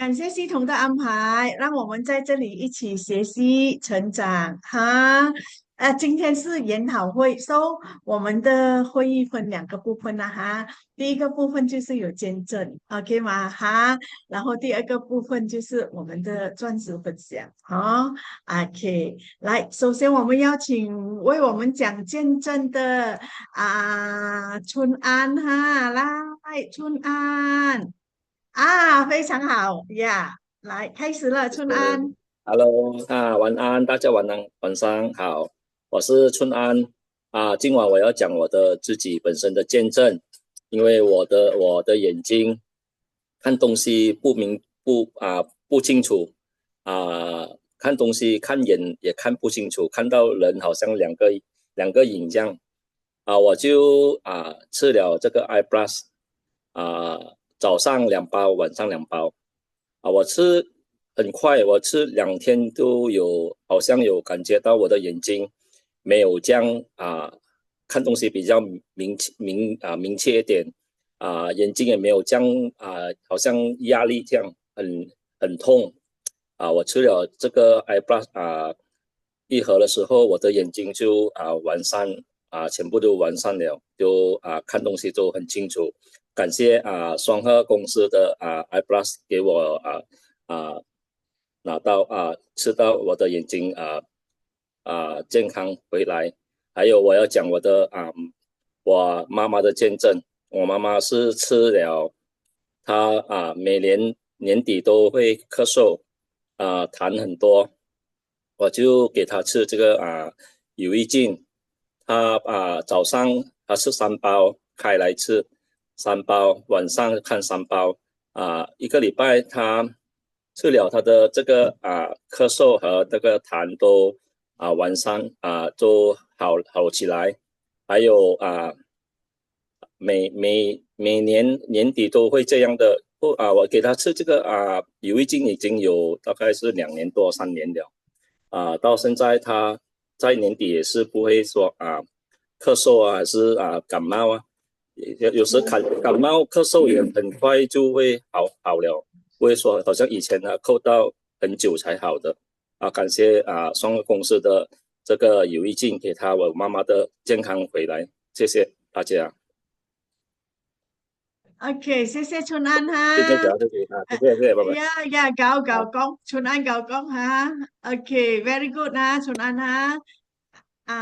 感谢系统的安排，让我们在这里一起学习成长哈。今天是研讨会我们的会议分两个部分哈。第一个部分就是有见证，OK 吗？哈，然后第二个部分就是我们的钻石分享，好，OK。来，首先我们邀请为我们讲见证的春安哈，来，春安。非常好呀！来，开始了，春是安。，Hello 晚安，大家晚上好，我是春安今晚我要讲我的自己本身的见证，因为我的眼睛看东西不清楚看东西看眼也看不清楚，看到人好像两个影这样我就吃了这个 Eye Plus 早上2包，晚上2包我吃很快，我吃2天都有，好像有感觉到我的眼睛没有这样看东西比较明确一点眼睛也没有这样好像压力这样很痛我吃了这个 i plus 一盒的时候，我的眼睛就完善全部都完善了，就看东西都很清楚。感谢双鹤公司的i plus 给我啊拿到吃到我的眼睛健康回来。还有我要讲我妈妈的见证，我妈妈是吃了，她每年年底都会咳嗽痰很多，我就给她吃这个有益镜，她早上她吃3包开来吃3包，晚上看3包一个礼拜她治疗她的这个咳嗽和这个痰都完善都好起来。还有每年年底都会这样的我给他吃这个有益镜已经有大概是2年多3年了到现在他在年底也是不会说咳嗽还是感冒有时感冒咳嗽也很快就会好了，不会说好像以前扣到很久才好的感谢双个公司的这个有益镜给我妈妈的健康回来，谢谢大家。OK，謝謝春安谢谢，哈。谢谢谢谢，拜拜。搞好。工，春安搞工哈。OK，very good 哈，春安哈。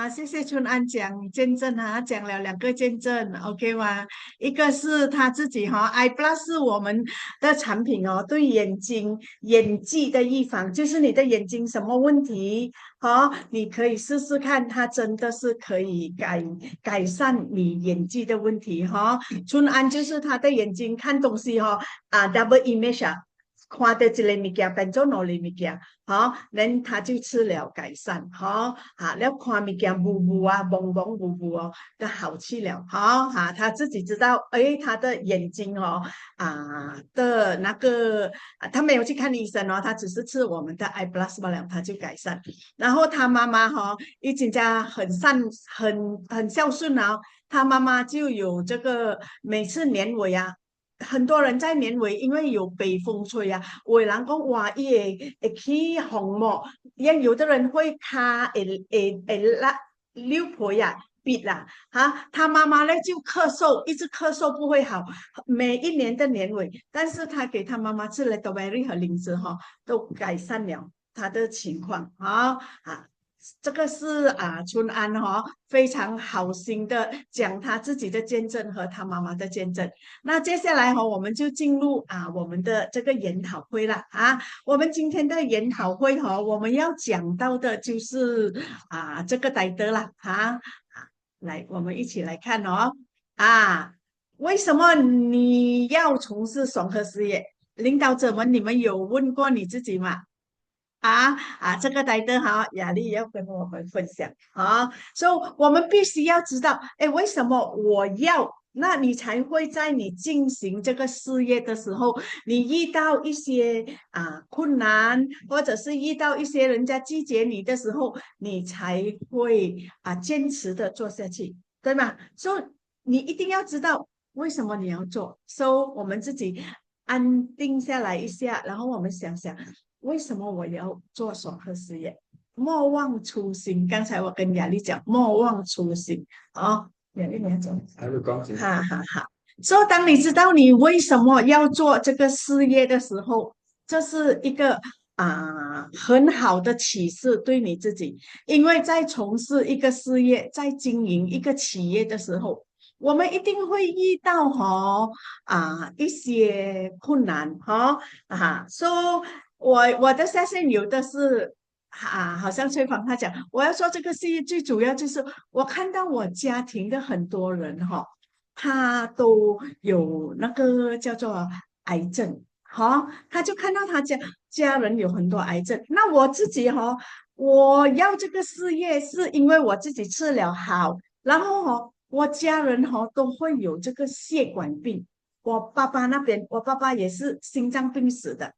谢谢春安讲见证哈，讲了两个见证，OK 吗？一个是他自己i Plus 是我们的产品对眼睛眼疾的预防，就是你的眼睛什么问题，你可以试试看，它真的是可以改善你眼疾的问题春安就是他的眼睛看东西double image 看到一个物件变做两个物件，然他就吃了改善，了看物件模糊蒙蒙糊糊都好去了，他自己知道，他的眼睛的那个他没有去看医生他只是吃我们的 i plus 罢了，他就改善。然后他妈妈已经家很孝顺他妈妈就有这个每次年尾很多人在年尾，因为有北风吹有的人讲哇，伊会起红毛，有的人会拉流婆鼻他妈妈呢就咳嗽，一直咳嗽不会好，每一年的年尾，但是他给他妈妈吃了 d 贝 b 和灵芝都改善了他的情况这个是春安非常好心的讲他自己的见证和他妈妈的见证。那接下来我们就进入我们的这个研讨会了我们今天的研讨会我们要讲到的就是这个歹德了来，我们一起来看啊，为什么你要从事双核事业？领导者们，你们有问过你自己吗？这个呆的雅丽要跟我们分享所以我们必须要知道，为什么我要？那你才会在你进行这个事业的时候，你遇到一些困难，或者是遇到一些人家拒绝你的时候，你才会坚持的做下去，对吗？所以你一定要知道为什么你要做。我们自己安定下来一下，然后我们想想，为什么我要做双核事业？莫忘初心。刚才我跟雅丽讲，莫忘初心哦。雅丽，你要讲，还有讲什么？哈哈哈。所以，当你知道你为什么要做这个事业的时候，这是一个很好的启示对你自己，因为在从事一个事业，在经营一个企业的时候，我们一定会遇到一些困难所以我的下线有的是好像翠芳她讲，我要做这个事业，最主要就是我看到我家庭的很多人他都有那个叫做癌症，他就看到他家人有很多癌症。那我自己我要这个事业是因为我自己治疗好，然后我家人都会有这个血管病。我爸爸那边，我爸爸也是心脏病死的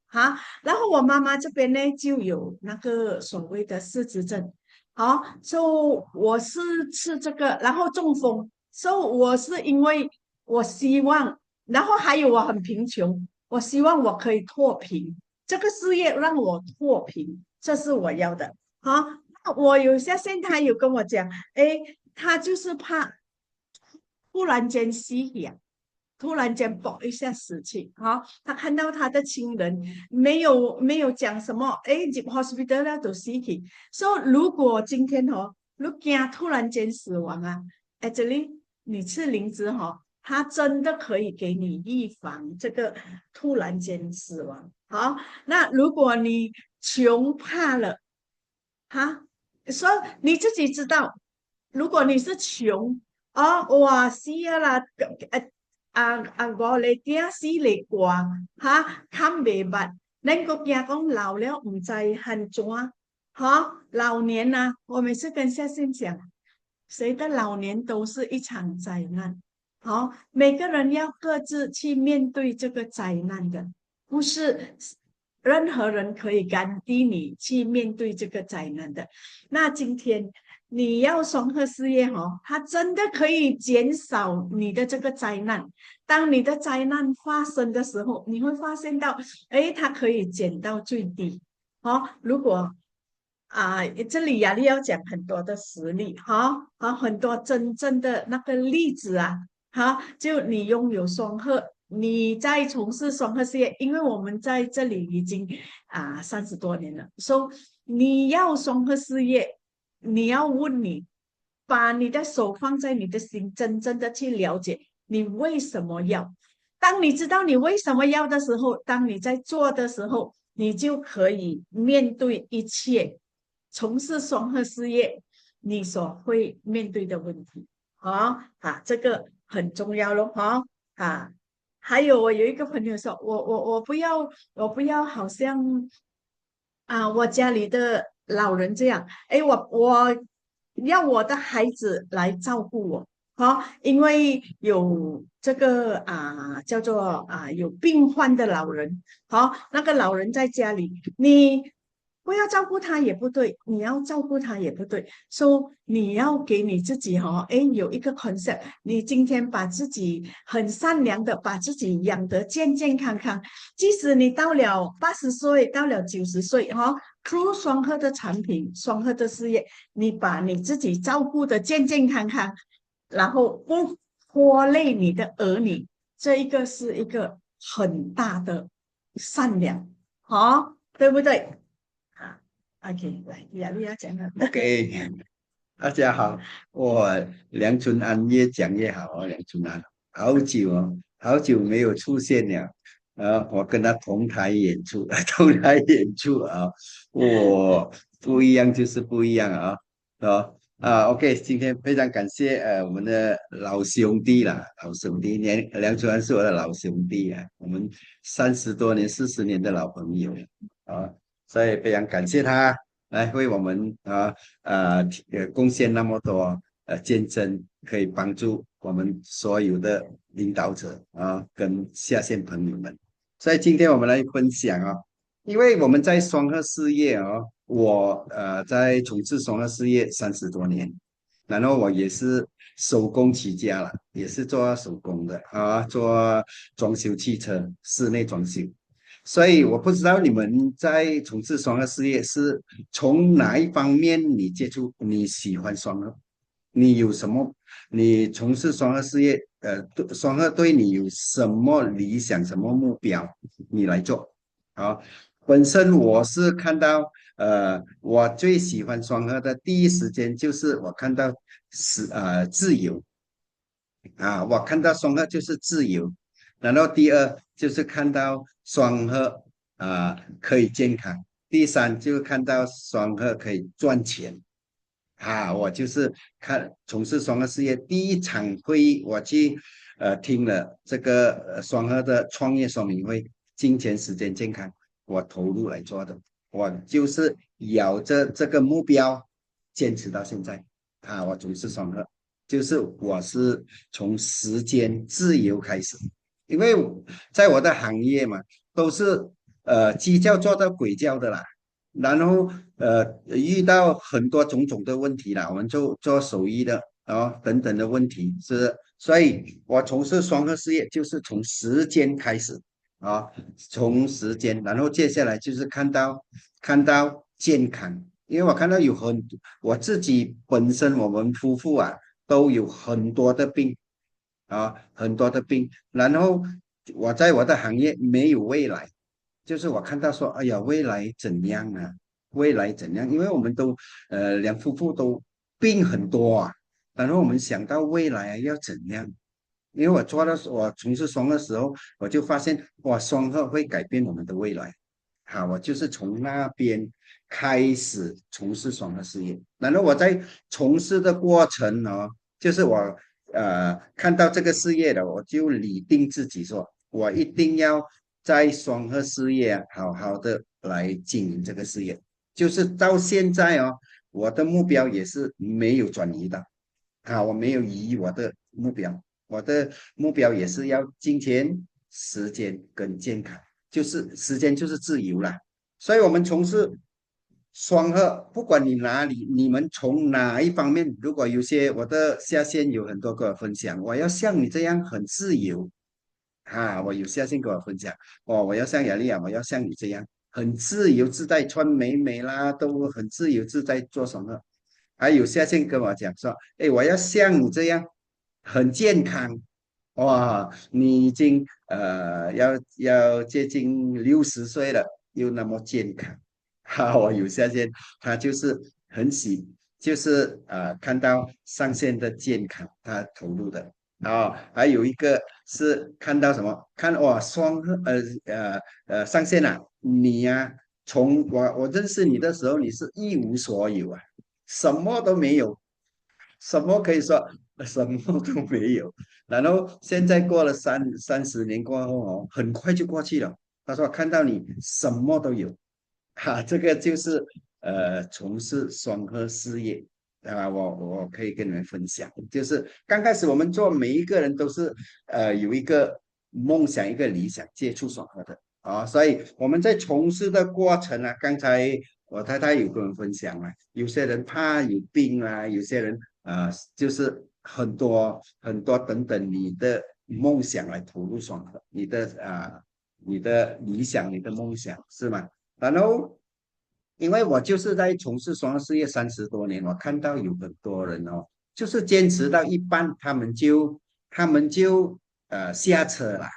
然后我妈妈这边呢就有那个所谓的失智症，我是吃这个，然后中风。我是因为我希望，然后还有我很贫穷，我希望我可以脱贫，这个事业让我脱贫，这是我要的那我有些现在有跟我讲，诶，他就是怕突然间死呀，突然间爆一下死去他看到他的亲人没有讲什么，诶，入 hospital 了就死去。如果今天如果突然间死亡这里你吃灵芝它真的可以给你预防这个突然间死亡。那如果你穷怕了所以你自己知道，如果你是穷哇死啦我哋囝死嚟挂看未捌，恁个惊讲老了唔知很怎老年我每次跟下线讲，谁的老年都是一场灾难。每个人要各自去面对这个灾难的，不是任何人可以赶低你去面对这个灾难的。那今天你要双核事业它真的可以减少你的这个灾难。当你的灾难发生的时候，你会发现到，它可以减到最低。如果这里雅丽要讲很多的实例很多真正的那个例子就你拥有双核，你在从事双核事业，因为我们在这里已经30多年了，你要双核事业，你要问把你的手放在你的心，真正的去了解你为什么要。当你知道你为什么要的时候，当你在做的时候，你就可以面对一切从事双核事业你所会面对的问题这个很重要咯还有我有一个朋友说，我不要好像我家里的老人这样，我要我的孩子来照顾我因为有这个叫做有病患的老人那个老人在家里，你不要照顾他也不对，你要照顾他也不对，你要给你自己有一个 concept， 你今天把自己很善良的把自己养得健健康康，即使你到了80岁，到了90岁through 双核的产品，双核的事业，你把你自己照顾得健健康康，然后不拖累你的儿女，这一个是一个很大的善良对不对？OK， 来，雅丽要讲了。OK， 大家好，我梁春安越讲越好梁春安好久没有出现了。我跟他同台演出，我不一样就是不一样OK， 今天非常感谢我们的老兄弟梁春安是我的老兄弟我们30多年、40年的老朋友所以非常感谢他来为我们贡献那么多见证，可以帮助我们所有的领导者跟下线朋友们。所以今天我们来分享因为我们在双核事业我在从事双核事业30多年，然后我也是手工起家了，也是做手工的啊，做装修汽车，室内装修。所以我不知道你们在从事双核事业是从哪一方面你接触，你喜欢双核，你有什么？你从事双核事业，双核对你有什么理想、什么目标，你来做？好，本身我是看到，我最喜欢双核的第一时间就是我看到自由啊，我看到双核就是自由，然后第二就是看到双核可以健康，第三就是看到双核可以赚钱。我就是从事双核事业第一场会议，我去听了这个双核的创业说明会，金钱、时间、健康，我投入来做的，我就是咬着这个目标坚持到现在我从事双核，就是我是从时间自由开始，因为在我的行业嘛，都是鸡叫做到鬼叫的啦。然后遇到很多种种的问题啦，我们就做手艺的等等的问题是，所以我从事双核事业就是从时间开始啊，从时间，然后接下来就是看到健康，因为我看到我自己本身我们夫妇都有很多的病很多的病，然后我在我的行业没有未来。就是我看到说，哎呀，未来怎样啊？未来怎样？因为我们都两夫妇都病很多然后我们想到未来要怎样？因为我从事双的时候，我就发现哇，双核会改变我们的未来。好，我就是从那边开始从事双核事业，然后我在从事的过程就是我看到这个事业的，我就拟定自己说，我一定要在双核事业好好的来经营这个事业，就是到现在我的目标也是没有转移的我没有移我的目标，我的目标也是要金钱、时间跟健康。就是时间就是自由啦。所以我们从事双核，不管你哪里，你们从哪一方面，如果有些我的下线有很多跟我分享，我要像你这样很自由我有下线跟我分享，我要像雅丽亚，我要像你这样很自由自在，穿美美啦，都很自由自在做什么。还有下线跟我讲说，哎，我要像你这样很健康，哇，你已经要接近60岁了，又那么健康，我有下线，他就是就是看到上线的健康，他投入的还有一个是看到什么？看哇，上线你从我认识你的时候，你是一无所有什么都没有，什么可以说什么都没有。然后现在过了30年过后很快就过去了。他说看到你什么都有，这个就是从事双核事业我可以跟你们分享，就是刚开始我们做每一个人都是有一个梦想一个理想接触双核的所以我们在从事的过程刚才我太太有跟我分享有些人怕有病有些人就是很多很多等等你的梦想来投入双核，你的理想你的梦想是吗？然后因为我就是在从事双事业30多年，我看到有很多人就是坚持到一半，他们就下车了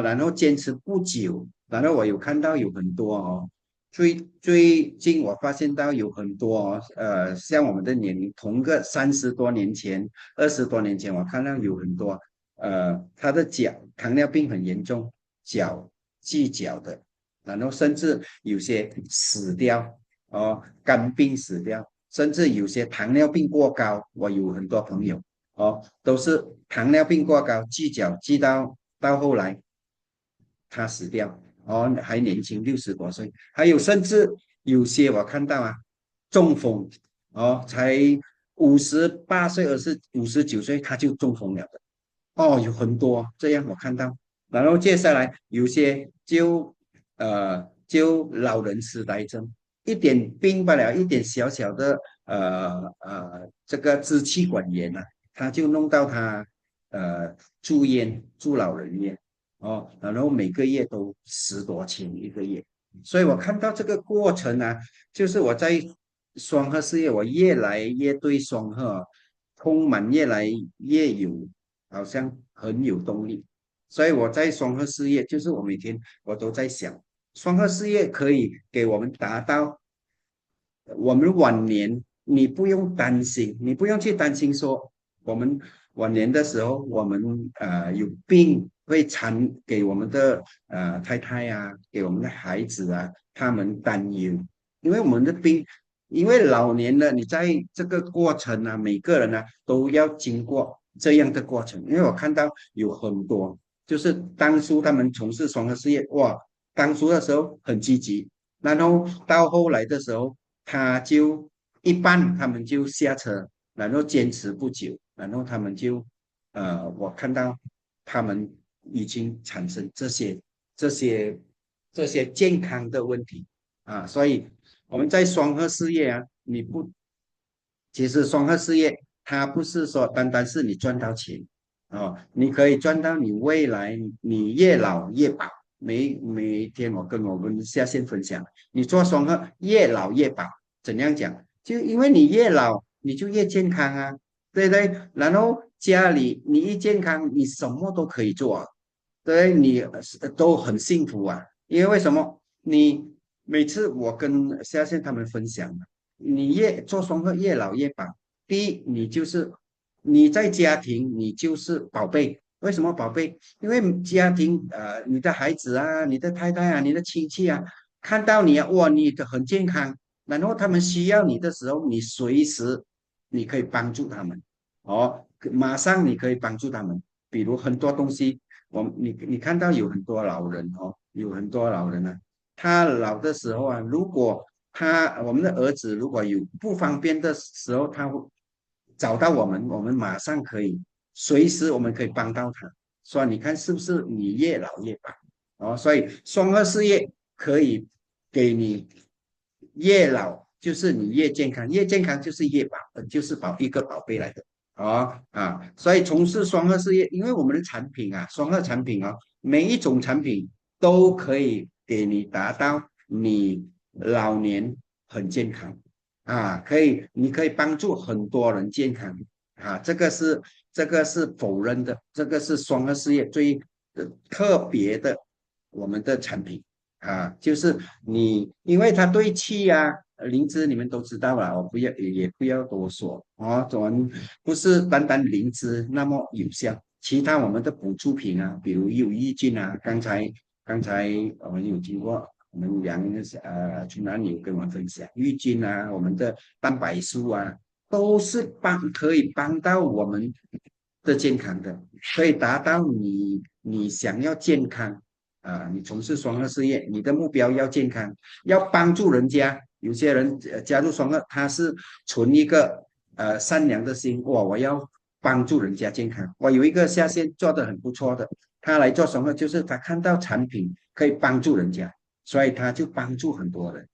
然后坚持不久，然后我有看到有很多最近我发现到有很多像我们的年龄，同个30多年前、20多年前，我看到有很多他的糖尿病很严重，锯脚的，然后甚至有些死掉肝病死掉，甚至有些糖尿病过高，我有很多朋友都是糖尿病过高，锯脚锯到后来他死掉还年轻60多岁，还有甚至有些我看到中风才58岁，59岁他就中风了的有很多这样我看到，然后接下来有些就老人痴呆症，一点病不了，一点小小的这个支气管炎啊，他就弄到他住老人院哦，然后每个月都10多千一个月，所以我看到这个过程啊，就是我在双鹤事业，我越来越对双鹤充满越来越有，好像很有动力。所以我在双鹤事业，就是我每天我都在想，双鹤事业可以给我们达到我们晚年，你不用担心，你不用去担心说我们晚年的时候，我们有病会给我们的太太啊，给我们的孩子啊，他们担忧，因为我们的病，因为老年了，你在这个过程啊，每个人啊都要经过这样的过程，因为我看到有很多，就是当初他们从事双核事业，哇，当初的时候很积极，然后到后来的时候。他就一半他们就下车，然后坚持不久，然后他们就我看到他们已经产生这些这些健康的问题啊，所以我们在双核事业啊，其实双核事业它不是说单单是你赚到钱哦，你可以赚到你未来你越老越保。每天我跟我们下线分享，你做双核越老越保，怎样讲？就因为你越老，你就越健康啊，对不对？然后家里你一健康，你什么都可以做啊，对，你都很幸福啊。因为为什么？你每次我跟下线他们分享，你越做双核越老越保。第一，你就是你在家庭，你就是宝贝。为什么宝贝？因为家庭你的孩子啊，你的太太啊，你的亲戚啊，看到你啊，哇，你的很健康，然后他们需要你的时候，你随时你可以帮助他们，哦，马上你可以帮助他们。比如很多东西，你看到有很多老人哦，有很多老人啊，他老的时候啊，如果我们的儿子如果有不方便的时候，他会找到我们，我们马上可以随时我们可以帮到他。所以你看是不是你越老越棒哦？所以双核事业可以给你越老就是你越健康，越健康就是越宝，就是一个宝贝来的。哦所以从事双核事业，因为我们的产品啊，双核产品哦，每一种产品都可以给你达到你老年很健康你可以帮助很多人健康这个是否认的，这个是双核事业最特别的我们的产品就是因为它对气灵芝你们都知道了，我也不要多说总不是单单灵芝那么有效，其他我们的补助品比如有益菌刚才我们有经过。我们春兰有跟我们分享，郁金我们的蛋白素都是可以帮到我们的健康的，可以达到你想要健康你从事双核事业，你的目标要健康，要帮助人家。有些人加入双核，他是存一个善良的心，哇，我要帮助人家健康。我有一个下线做得很不错的，他来做双核，就是他看到产品可以帮助人家。所以他就帮助很多人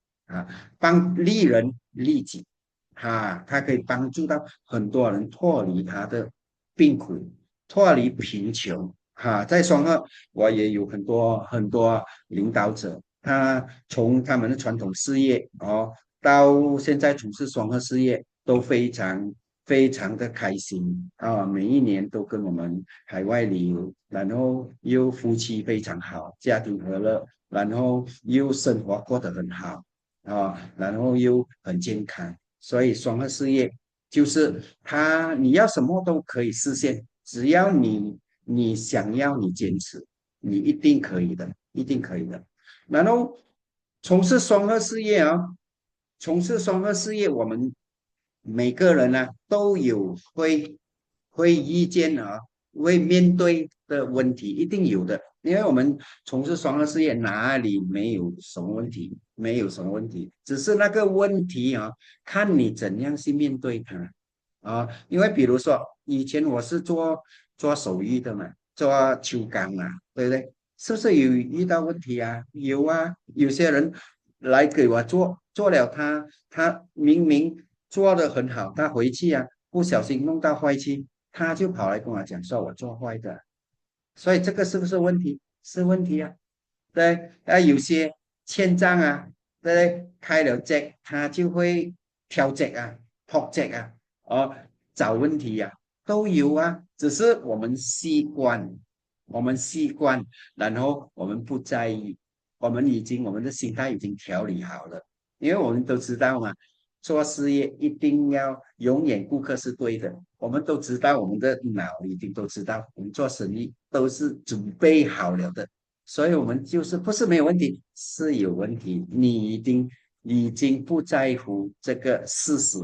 利人利己他可以帮助到很多人脱离他的病苦，脱离贫穷在双鹤，我也有很多很多领导者，他从他们的传统事业到现在从事双鹤事业，都非常非常的开心每一年都跟我们海外旅游，然后又夫妻非常好，家庭和乐。然后又生活过得很好然后又很健康，所以双核事业就是你要什么都可以实现，只要你想要，你坚持，你一定可以的，一定可以的。然后从事双核事业从事双核事业，我们每个人都有会遇见会面对的问题，一定有的。因为我们从事双核事业，哪里没有什么问题？没有什么问题，只是那个问题看你怎样去面对它因为比如说，以前我是做手艺的嘛，做秋干对不对？是不是有遇到问题有有些人来给我做了他明明做得很好，他回去啊不小心弄到坏去，他就跑来跟我讲说我做坏的，所以这个是不是问题？是问题啊。对，有些欠账啊，对，开了债，他就会挑债啊、破债啊，哦，找问题呀、都有啊，只是我们习惯，然后我们不在意，我们的心态已经调理好了，因为我们都知道嘛，做事业一定要永远顾客是对的，我们都知道，我们的脑已经都知道，我们做生意都是准备好了的。所以我们就是不是没有问题，是有问题。你已经不在乎这个事实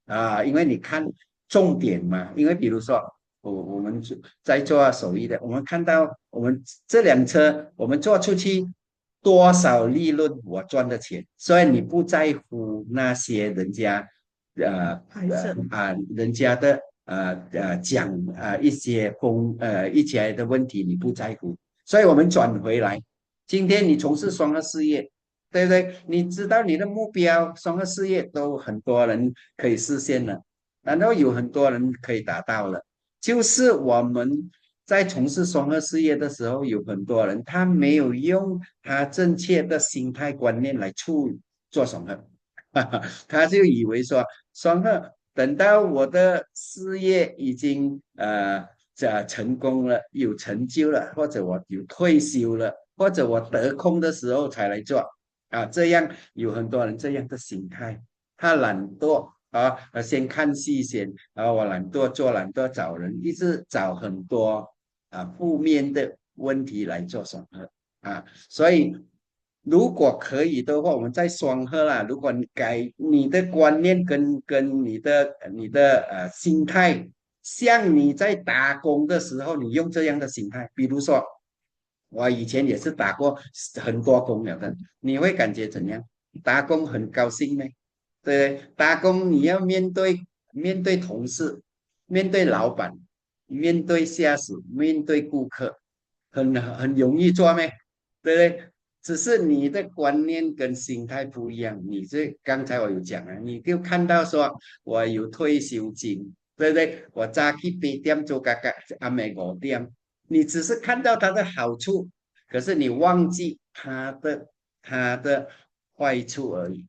啊，因为你看重点嘛。因为比如说，我们在做手艺的，我们看到我们这辆车，我们做出去多少利润，我赚的钱，所以你不在乎那些人家还是人家的讲一些的问题，你不在乎。所以我们转回来，今天你从事双核事业，对不对？你知道你的目标，双核事业都很多人可以实现了，然后有很多人可以达到了。就是我们在从事双核事业的时候，有很多人他没有用他正确的心态观念来做双核，他就以为说双核等到我的事业已经成功了，有成就了，或者我有退休了，或者我得空的时候才来做啊。这样有很多人这样的心态，他懒惰啊，先看戏先，然后我懒惰做懒惰找人，一直找很多负面的问题来做审核啊。所以如果可以的话，我们再双核啦。如果你改你的观念跟你的心态，像你在打工的时候，你用这样的心态，比如说我以前也是打过很多工了的，你会感觉怎样？打工很高兴呢？对，打工你要面对同事，面对老板，面对下属，面对顾客，很容易做咩？对不对？只是你的观念跟心态不一样。刚才我有讲啊，你就看到说我有退休金，对不对？我早去八点做阿美5点，你只是看到它的好处，可是你忘记它的坏处而已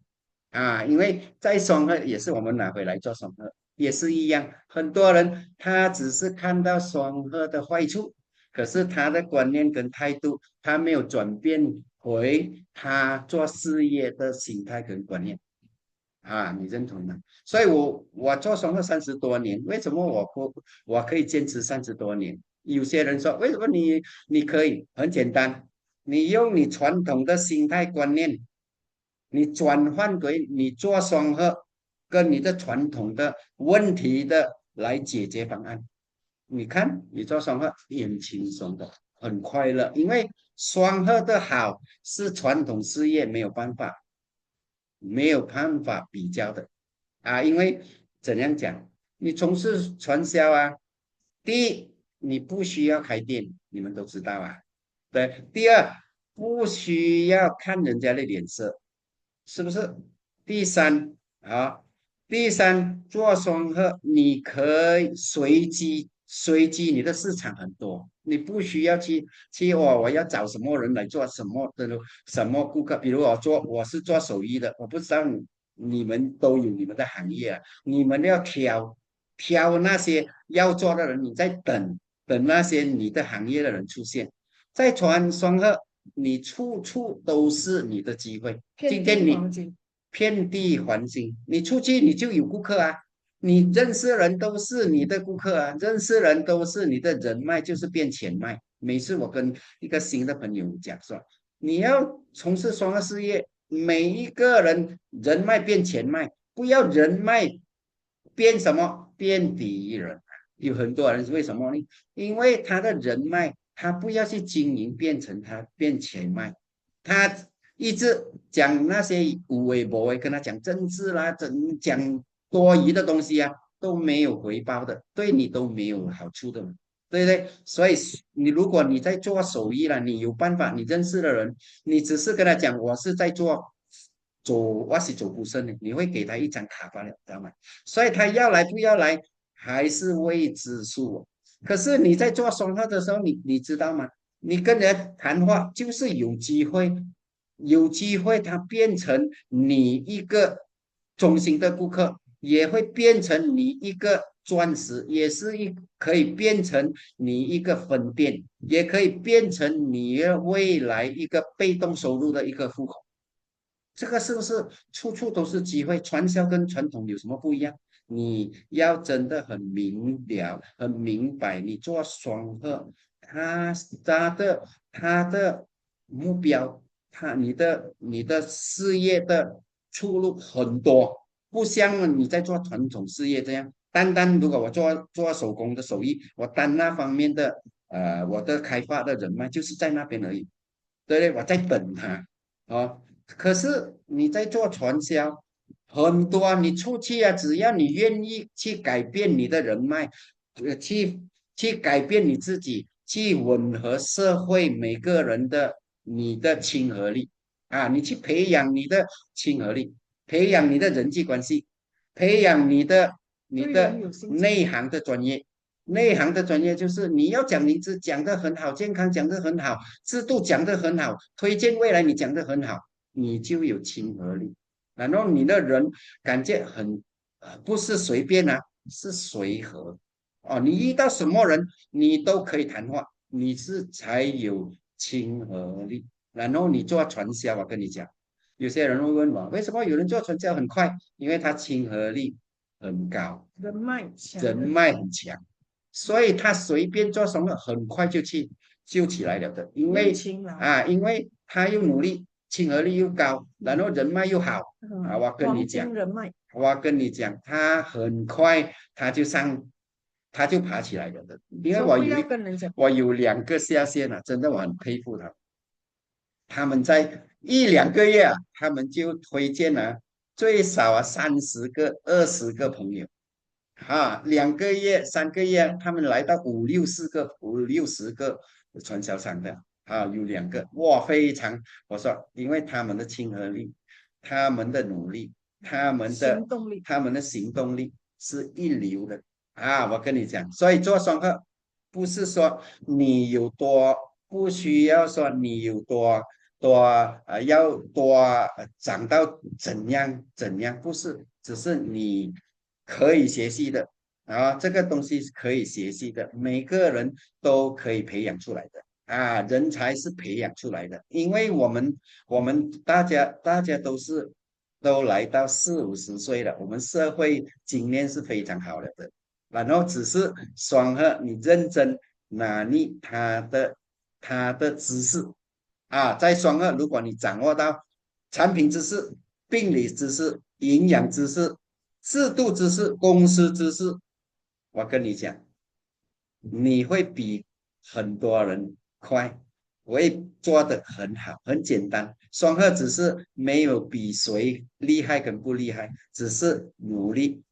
啊。因为在双核也是我们拿回来做双核，也是一样，很多人他只是看到双核的坏处。可是他的观念跟态度，他没有转变回他做事业的心态跟观念啊，你认同吗？所以我做双核30多年，为什么我可以坚持30多年？有些人说，为什么你可以？很简单，你用你传统的心态观念，你转换为你做双核跟你的传统的问题的来解决方案。你看，你做双核也很轻松的，很快乐，因为双核的好是传统事业没有办法比较的啊。因为怎样讲，你从事传销啊，第一你不需要开店，你们都知道啊。对，第二不需要看人家的脸色，是不是？第三啊，第三，做双核你可以随机，你的市场很多，你不需要去我要找什么人来做什么顾客。比如我是做手艺的，我不知道你们都有你们的行业啊，你们要挑那些要做的人，你在等那些你的行业的人出现，在传双核，你处处都是你的机会。今遍天你地黄金。遍地黄金，你出去你就有顾客啊，你认识人都是你的顾客啊，认识人都是你的人脉，就是变钱脉。每次我跟一个新的朋友讲说，你要从事双核事业，每一个人人脉变钱脉，不要人脉变什么变敌人。有很多人为什么呢？因为他的人脉，他不要去经营，变成他变钱脉，他一直讲那些无为不为，跟他讲政治啦，讲多余的东西啊，都没有回报的，对你都没有好处的嘛，对不对？所以如果你在做手艺了，你有办法，你认识的人，你只是跟他讲我是在做我是走不顺的，你会给他一张卡罢了，知道吗？所以他要来不要来还是未知数哦。可是你在做双号的时候，你知道吗？你跟人谈话就是有机会，有机会他变成你一个中心的顾客，也会变成你一个钻石，也是可以变成你一个分店，也可以变成你未来一个被动收入的一个户口。这个是不是处处都是机会？传销跟传统有什么不一样？你要真的很明了、很明白，你做双核，他他的目标，你的事业的出路很多，不像你在做传统事业这样。单单如果我做手工的手艺，我单那方面的我的开发的人脉就是在那边而已，对不对？我在等他。哦，可是你在做传销，很多啊你出去啊，只要你愿意去改变你的人脉，去改变你自己，去吻合社会每个人的你的亲和力啊，你去培养你的亲和力，培养你的人际关系，培养你对人的有兴趣。内行的专业。内行的专业就是你要讲名字讲得很好，健康讲得很好，制度讲得很好，推荐未来你讲得很好，你就有亲和力。然后你的人感觉很不是随便啊，是随和哦。你遇到什么人你都可以谈话，你是才有亲和力。然后你做传销，我跟你讲，有些人会问我为什么有人做传销很快，因为他亲和力很高，人脉强人的，脉很强。所以他随便做什么，很快就起来了的，又勤劳，因为他又努力，亲和力又高，然后人脉又好啊，黄金人脉。我跟你讲，他很快他就爬起来了的，因为不要跟人家我有2个下线啊，真的我很佩服他，他们在1、2个月啊，他们就推荐了最少30个、20个朋友。2个月、3个月，他们来到5、60个传销商的有2个，哇，非常，我说，因为他们的亲和力，他们的努力，行动力，他们的行动力是一流的我跟你讲，所以做双核不是说你有多，不需要说你有多要多长到怎样，不是，只是你可以学习的这个东西是可以学习的，每个人都可以培养出来的人才是培养出来的，因为我们大家都来到40、50岁了，我们社会经验是非常好了的，然后只是双核你认真拿捏他的知识在双核，如果你掌握到产品知识、病理知识、营养知识、制度知识、公司知识，我跟你讲，你会比很多人快，会做得很好，很简单。双核只是没有比谁厉害跟不厉害，只是努力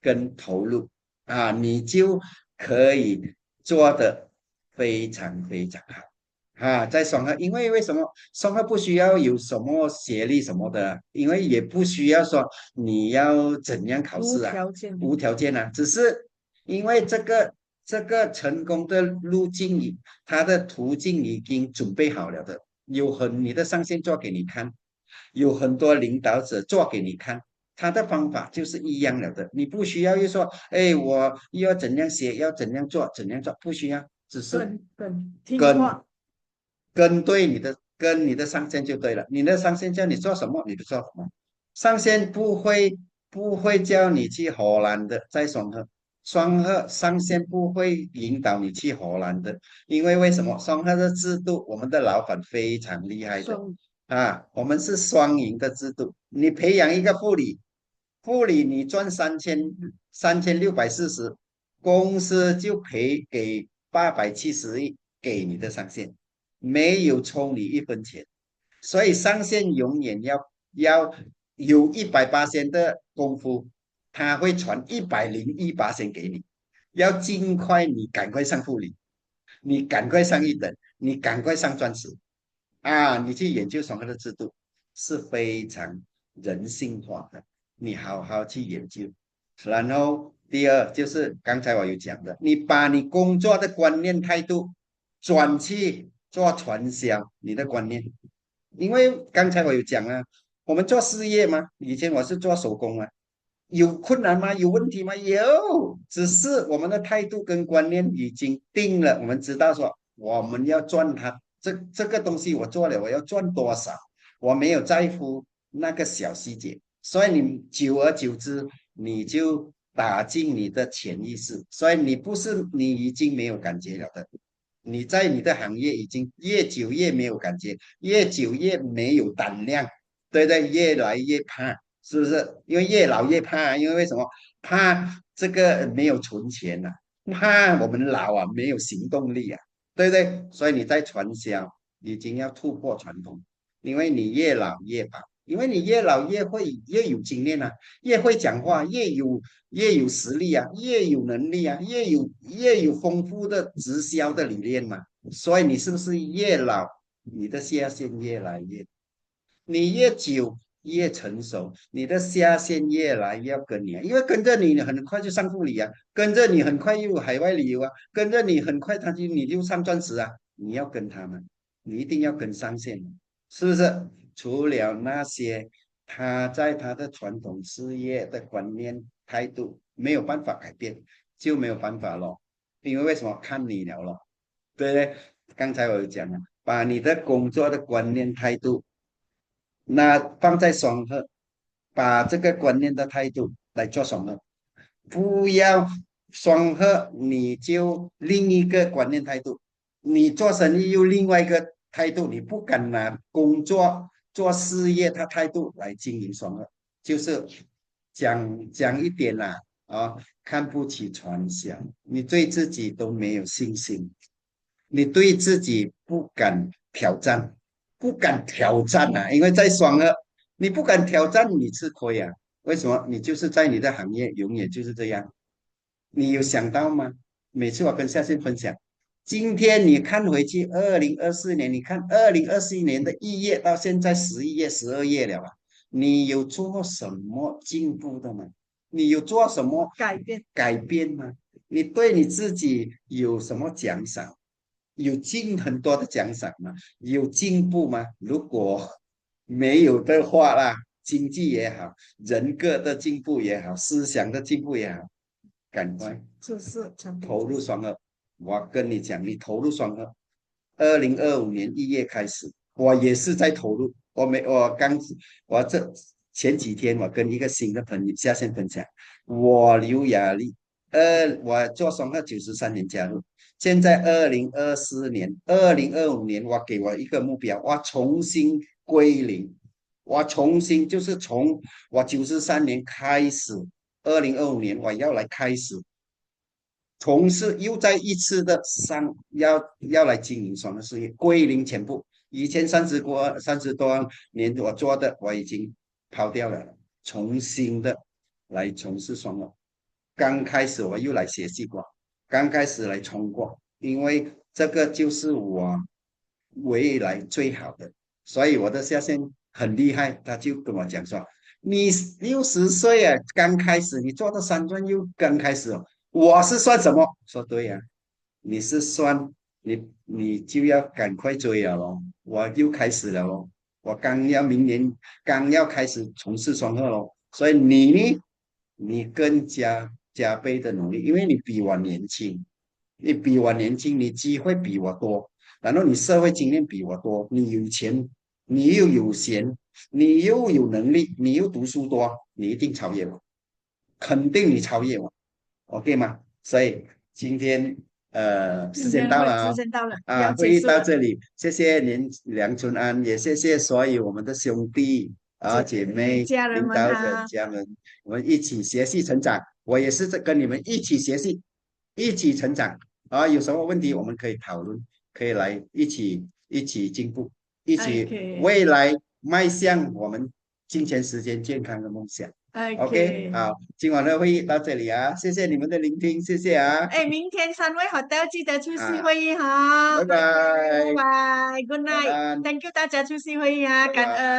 跟投入你就可以做得非常非常好。在双核，因为为什么双核不需要有什么学历什么的，因为也不需要说你要怎样考无试条件，无条件只是因为这个成功的路径它的途径已经准备好了的，你的上线做给你看，有很多领导者做给你看。他的方法就是一样了的，你不需要又说，哎，我又要怎样写，要怎样做，怎样做，不需要，只是听跟话，跟你的上线就对了。你的上线叫你做什么，你就做什么。上线不会叫你去荷兰的，在双核上线不会引导你去荷兰的，因为为什么？双核的制度，我们的老板非常厉害的双我们是双赢的制度。你培养一个护理你赚3640，公司就赔给870亿给你的上线，没有抽你一分钱，所以上线永远要有180%的功夫，他会传101%给你，要尽快你赶快上护理，你赶快上一等，你赶快上钻石你去研究双核的制度是非常人性化的，你好好去研究。然后第二就是刚才我有讲的，你把你工作的观念态度转去做传销，你的观念，因为刚才我有讲啊，我们做事业嘛，以前我是做手工啊，有困难吗？有问题吗？有，只是我们的态度跟观念已经定了，我们知道说我们要赚它，这个东西我做了，我要赚多少，我没有在乎那个小细节，所以你久而久之，你就打进你的潜意识，所以你已经没有感觉了的。你在你的行业已经越久越没有感觉，越久越没有胆量，对不对？越来越怕，是不是？因为越老越怕，因为为什么？怕这个没有存钱呐、怕我们老啊没有行动力啊，对不对？所以你在传销已经要突破传统，因为你越老越饱，因为你越老越有经验啊，越会讲话，越有实力啊，越有能力啊，越有丰富的直销的理念嘛。所以你是不是越老，你的下线越来越，你越久越成熟，你的下线越来越要跟你啊，因为跟着你很快就上副理啊，跟着你很快又有海外旅游啊，跟着你很快你就上钻石啊，你要跟他们，你一定要跟上线，是不是？除了那些他在他的传统事业的观念态度没有办法改变，就没有办法咯。因为为什么看你了咯？对不对？刚才我有讲了，把你的工作的观念态度，那放在双核，把这个观念的态度来做双核，不要双核你就另一个观念态度，你做生意又另外一个态度，你不敢拿工作做事业他态度来经营双核，就是讲一点啦看不起传销，你对自己都没有信心，你对自己不敢挑战，不敢挑战啊！因为在双二，你不敢挑战，你吃亏啊！为什么？你就是在你的行业永远就是这样。你有想到吗？每次我跟下线分享，今天你看回去，2024年，你看2024年的1月到现在11月、12月了啊，你有做什么进步的吗？你有做什么改变。改变吗？你对你自己有什么奖赏？有很多的奖赏吗？有进步吗？如果没有的话啦，经济也好，人格的进步也好，思想的进步也好，赶快就是投入双二。我跟你讲，你投入双二，2025年1月开始，我也是在投入。我前几天我跟一个新的朋友下线分享，我刘雅丽，我做双二93年加入，现在2024年、2025年，我给我一个目标，我重新归零，我重新就是从我93年开始，2025年我要来开始从事又再一次的要来经营双的事业，归零全部。以前30多年我做的我已经抛掉了，重新的来从事双了。刚开始我又来学习过，刚开始来冲过，因为这个就是我未来最好的，所以我的下线很厉害，他就跟我讲说：“你60岁啊，刚开始你做到3转又刚开始哦。”我是算什么？说对呀、你是算你就要赶快追了咯，我又开始了咯，我明年刚要开始从事双贺咯，所以你呢，你更加倍的努力，因为你比我年轻，你机会比我多，然后你社会经验比我多，你有钱，你又有闲，你又有能力，你又读书多，你一定超越我，肯定你超越我。OK 吗？所以今天时间今天会到了啊、时间到了，要会议结束了。到这里，谢谢您梁春安，也谢谢所有我们的兄弟姐妹、家人领导者、们哈家人，我们一起学习成长。我也是在跟你们一起学习，一起成长有什么问题我们可以讨论，可以来一起进步，一起，OK 未来迈向我们金钱、时间、健康的梦想。OK，OK。好，今晚的会议到这里啊，谢谢你们的聆听，谢谢啊，哎，明天3位 hotel 记得出席啊，会议哈。拜拜，拜拜，Good 晚安，night，Thank you 大家出席会议啊，拜拜。感恩。